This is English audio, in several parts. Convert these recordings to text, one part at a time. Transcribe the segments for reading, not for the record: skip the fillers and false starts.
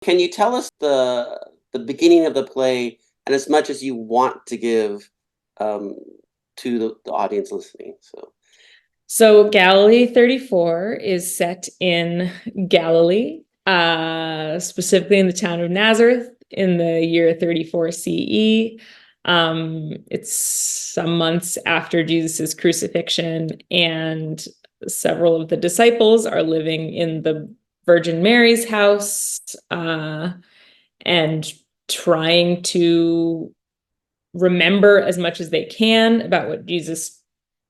Can you tell us the beginning of the play and as much as you want to give um, to the audience listening? So Galilee 34 is set in Galilee, specifically in the town of Nazareth in the year 34 CE. It's some months after Jesus's crucifixion, and several of the disciples are living in the Virgin Mary's house, and trying to remember as much as they can about what Jesus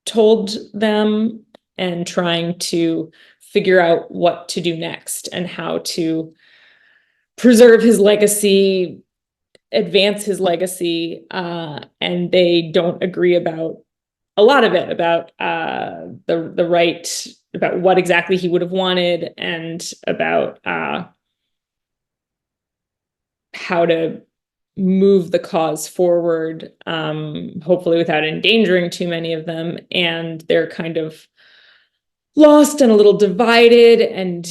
told them, and trying to figure out what to do next and how to preserve his legacy, advance his legacy, and they don't agree about a lot of it, about the right, about what exactly he would have wanted, and about how to move the cause forward, hopefully without endangering too many of them. And they're kind of lost and a little divided and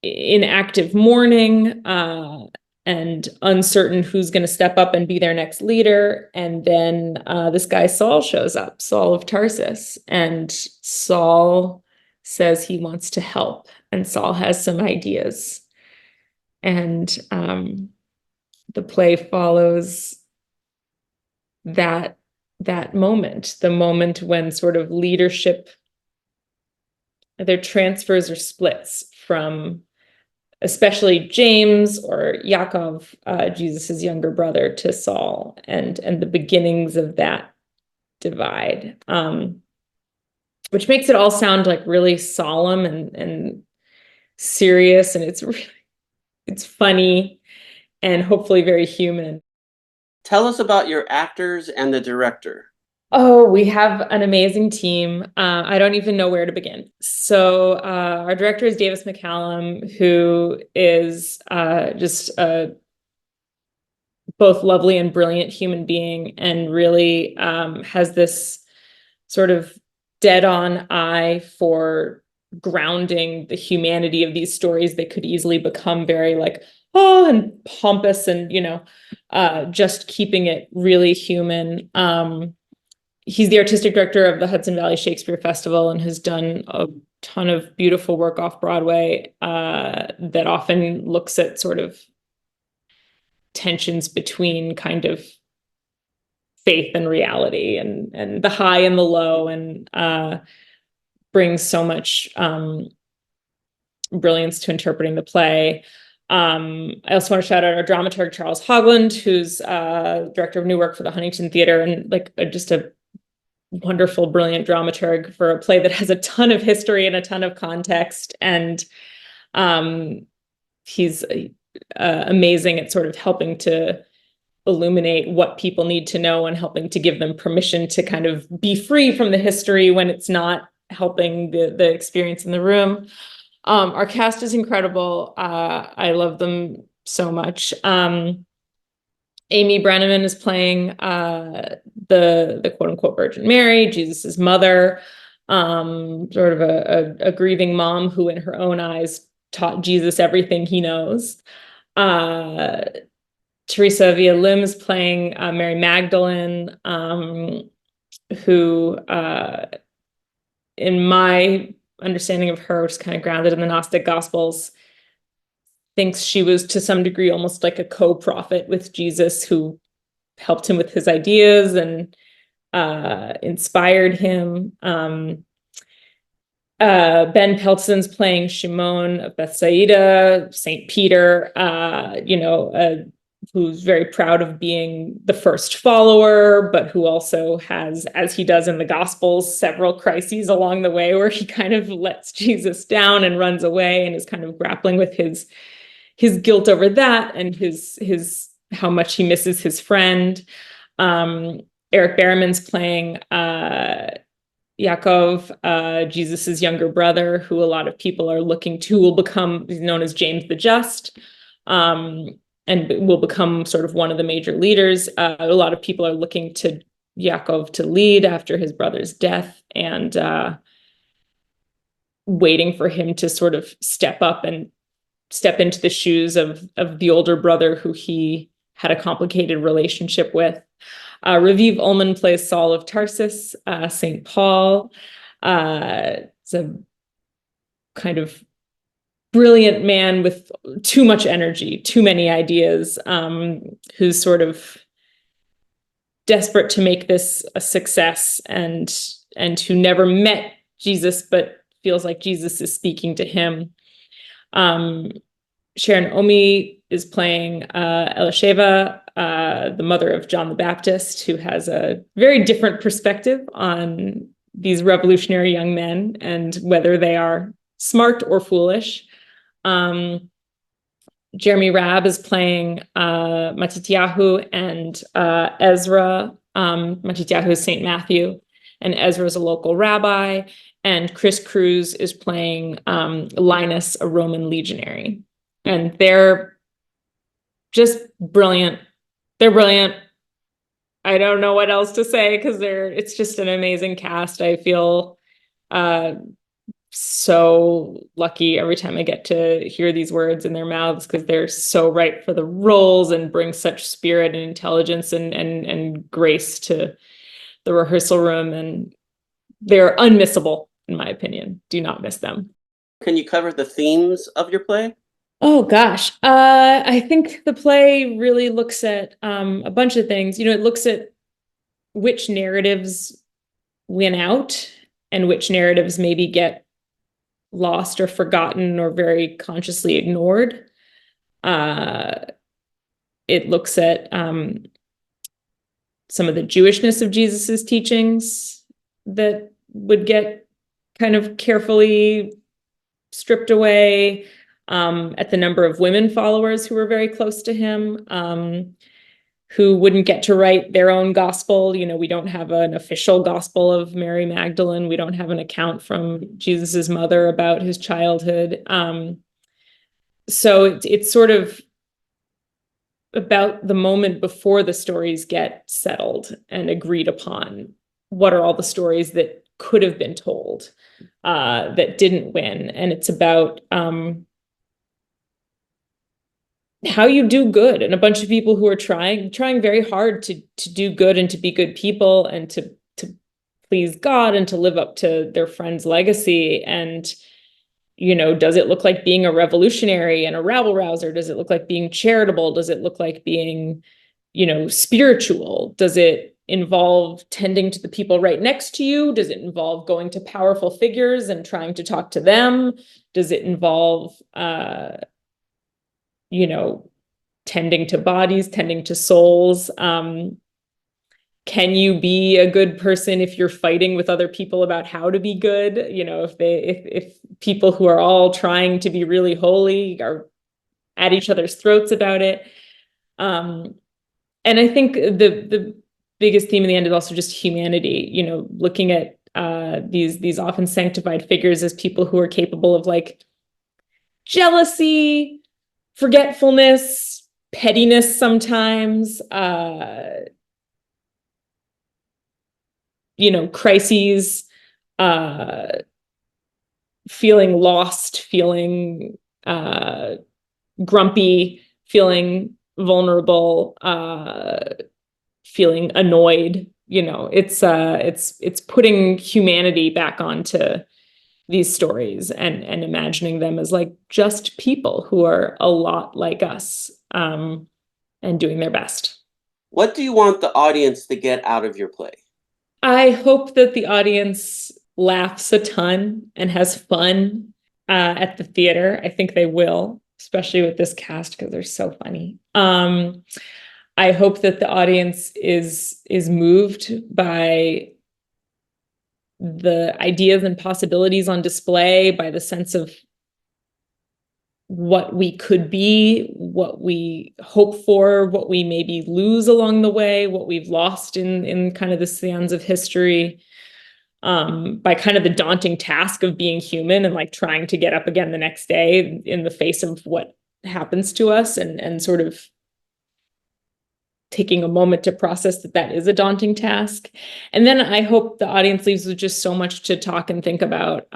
in active mourning, and uncertain who's going to step up and be their next leader. And then this guy Saul shows up, Saul of Tarsus, and Saul says he wants to help, and Saul has some ideas. And the play follows that moment, the moment when sort of leadership, their transfers or splits from especially James or Yaakov, Jesus's younger brother, to Saul, and the beginnings of that divide, which makes it all sound like really solemn and serious, and it's funny and hopefully very human. Tell us about your actors and the director. Oh, we have an amazing team. I don't even know where to begin. So our director is Davis McCallum, who is just a both lovely and brilliant human being, and really has this sort of dead-on eye for grounding the humanity of these stories that could easily become very like, oh, and pompous, and just keeping it really human. He's the artistic director of the Hudson Valley Shakespeare Festival and has done a ton of beautiful work off Broadway, that often looks at sort of tensions between kind of faith and reality, and the high and the low, and brings so much brilliance to interpreting the play. I also want to shout out our dramaturg, Charles Hogland, who's director of new work for the Huntington Theater, and just a wonderful, brilliant dramaturg for a play that has a ton of history and a ton of context. And he's amazing at sort of helping to illuminate what people need to know and helping to give them permission to kind of be free from the history when it's not helping the experience in the room. Our cast is incredible. I love them so much. Amy Brenneman is playing the quote unquote Virgin Mary, Jesus's mother, sort of a grieving mom who in her own eyes taught Jesus everything he knows. Teresa Avia Lim is playing Mary Magdalene, who in my understanding of her, which is kind of grounded in the Gnostic Gospels, thinks she was to some degree almost like a co-prophet with Jesus, who helped him with his ideas and inspired him. Ben Pelteson's playing Shimon of Bethsaida, Saint Peter, who's very proud of being the first follower, but who also has, as he does in the Gospels, several crises along the way where he kind of lets Jesus down and runs away and is kind of grappling with his guilt over that, and his how much he misses his friend. Eric Berryman's playing Yaakov, Jesus's younger brother, who a lot of people are looking to, will become known as James the Just, and will become sort of one of the major leaders. A lot of people are looking to Yaakov to lead after his brother's death, and waiting for him to sort of step up and step into the shoes of the older brother who he had a complicated relationship with. Raviv Ullman plays Saul of Tarsus, St. Paul. It's a kind of brilliant man with too much energy, too many ideas, who's sort of desperate to make this a success, and who never met Jesus but feels like Jesus is speaking to him. Sharon Omi is playing Elisheva, the mother of John the Baptist, who has a very different perspective on these revolutionary young men and whether they are smart or foolish. Jeremy Rabb is playing Matityahu, and Ezra. Matityahu is St. Matthew, and Ezra is a local rabbi. And Cruz is playing Linus, a Roman legionary. And they're just brilliant. They're brilliant. I don't know what else to say because it's just an amazing cast. I feel so lucky every time I get to hear these words in their mouths because they're so right for the roles and bring such spirit and intelligence and grace to the rehearsal room. And they're unmissable, in my opinion. Do not miss them. Can you cover the themes of your play? Oh gosh, I think the play really looks at a bunch of things. It looks at which narratives win out and which narratives maybe get lost or forgotten or very consciously ignored. It looks at some of the Jewishness of Jesus's teachings that would get kind of carefully stripped away, at the number of women followers who were very close to him, who wouldn't get to write their own gospel. We don't have an official gospel of Mary Magdalene. We don't have an account from Jesus's mother about his childhood. So it's sort of about the moment before the stories get settled and agreed upon. What are all the stories that could have been told that didn't win? And it's about how you do good, and a bunch of people who are trying very hard to do good and to be good people and to please God and to live up to their friend's legacy. And does it look like being a revolutionary and a rabble rouser? Does it look like being charitable? Does it look like being spiritual? Does it involve tending to the people right next to you? Does it involve going to powerful figures and trying to talk to them? Does it involve tending to bodies, tending to souls? Can you be a good person if you're fighting with other people about how to be good? If people who are all trying to be really holy are at each other's throats about it. And I think the biggest theme in the end is also just humanity, looking at these often sanctified figures as people who are capable of jealousy, forgetfulness, pettiness sometimes, crises, feeling lost, feeling grumpy, feeling vulnerable, feeling annoyed. It's putting humanity back onto these stories and imagining them as just people who are a lot like us, and doing their best. What do you want the audience to get out of your play? I hope that the audience laughs a ton and has fun at the theater. I think they will, especially with this cast because they're so funny. I hope that the audience is moved by the ideas and possibilities on display, by the sense of what we could be, what we hope for, what we maybe lose along the way, what we've lost in kind of the sands of history, by kind of the daunting task of being human and trying to get up again the next day in the face of what happens to us, and sort of taking a moment to process that is a daunting task. And then I hope the audience leaves with just so much to talk and think about.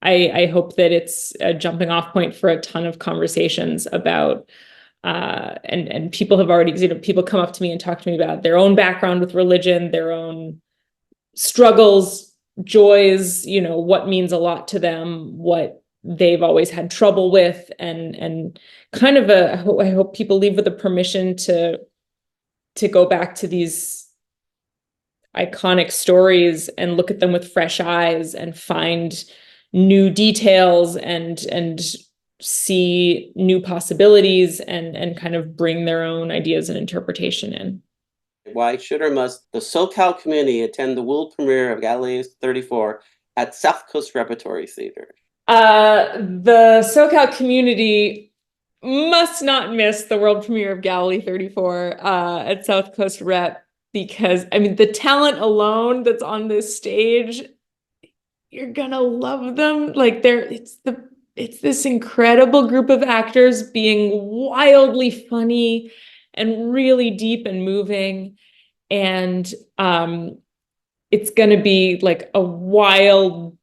I hope that it's a jumping off point for a ton of conversations about and people have already, people come up to me and talk to me about their own background with religion, their own struggles, joys, what means a lot to them, what they've always had trouble with, and kind of I hope people leave with a permission to go back to these iconic stories and look at them with fresh eyes and find new details and see new possibilities and kind of bring their own ideas and interpretation in. Why should or must the SoCal community attend the world premiere of Galilee 34 at South Coast Repertory Theater? The SoCal community must not miss the world premiere of Galilee 34 at South Coast Rep, because the talent alone that's on this stage, you're gonna love them. Like it's this incredible group of actors being wildly funny and really deep and moving. And it's gonna be like a wild,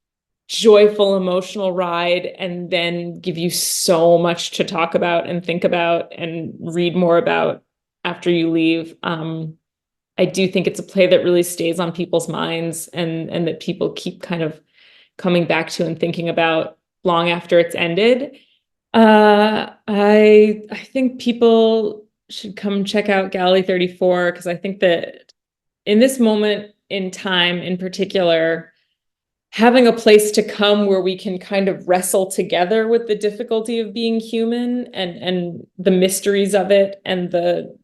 joyful, emotional ride, and then give you so much to talk about and think about and read more about after you leave. I do think it's a play that really stays on people's minds and that people keep kind of coming back to and thinking about long after it's ended. I think people should come check out Galilee 34, because I think that in this moment in time in particular, having a place to come where we can kind of wrestle together with the difficulty of being human and the mysteries of it and the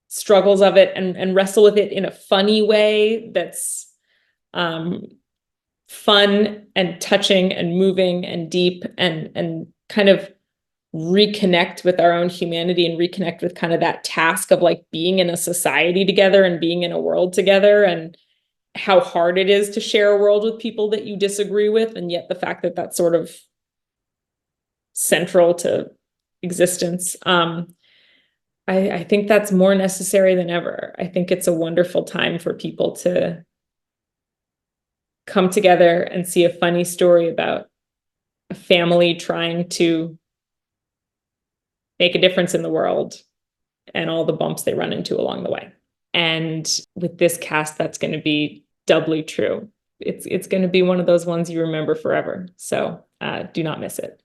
struggles of it, and wrestle with it in a funny way that's fun and touching and moving and deep, and kind of reconnect with our own humanity and reconnect with kind of that task of like being in a society together and being in a world together, and how hard it is to share a world with people that you disagree with, and yet the fact that that's sort of central to existence. I think that's more necessary than ever. I think it's a wonderful time for people to come together and see a funny story about a family trying to make a difference in the world and all the bumps they run into along the way. And with this cast, that's going to be doubly true. It's going to be one of those ones you remember forever. So do not miss it.